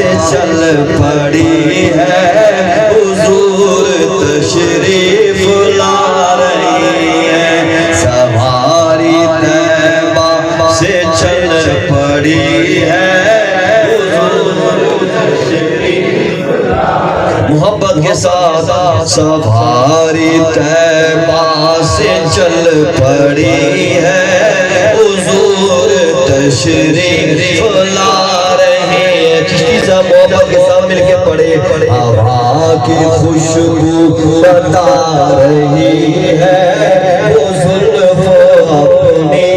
سے چل پڑی ہے حضور تشریف لا رہی ہے سواری طیبہ سے چل پڑی ہے محبت کے ساتھ سواری طیبہ سے چل پڑی ہے حضور تشریف لا رہے ہیں کسی سے محبت کے ساتھ مل کے پڑھے ہوا کی خوشبو بتا رہی ہے وہ زلف اپنی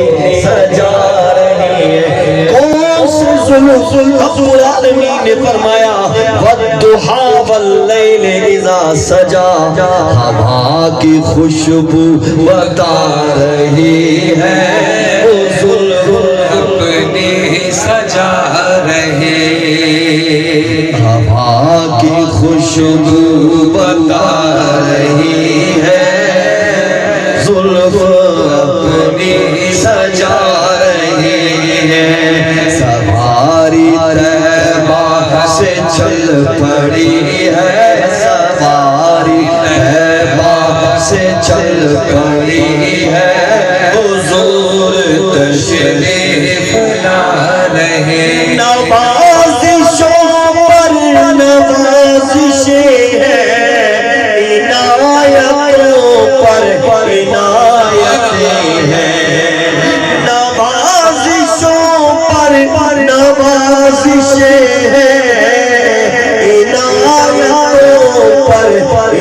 سجا رہی ہے کون سے زلف رب العالمین نے فرمایا والضحی واللیل اذا سجا ہوا کی خوشبو بتا رہی ہے وہ زلف اپنی سجا رہے ہوا کی خوشبو بتا رہی ہے زلف اپنی سجا رہی ہے سواری طیبہ سے چل پڑی ہے سواری طیبہ سے چل پڑی ہے حضور تشریف لا رہے نوازشوں پر نوازشیں ہیں عنایتوں پر عنایتیں ہیں نوازشوں پر نوازشیں ہیں عنایتوں پر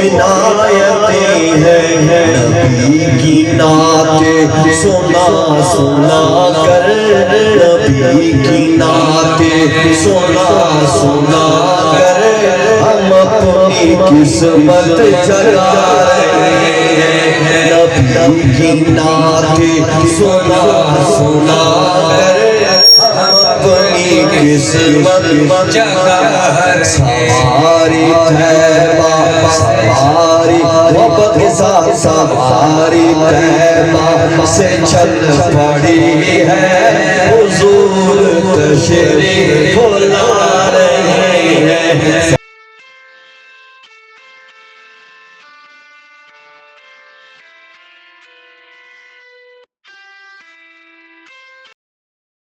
عنایتیں ہیں نبی کی نعتیں سنا سنا کر نبی کی نعتیں سنا سنا کر ہم اپنی قسمت جگا رہے ہیں نبی کی نعتیں سنا سنا کر ہم اپنی قسمت جگا رہے ہیں سواری طیبہ سواری محبت کے ساتھ سواری طیبہ سے چل پڑی ہے حضور تشریف لا رہے ہیں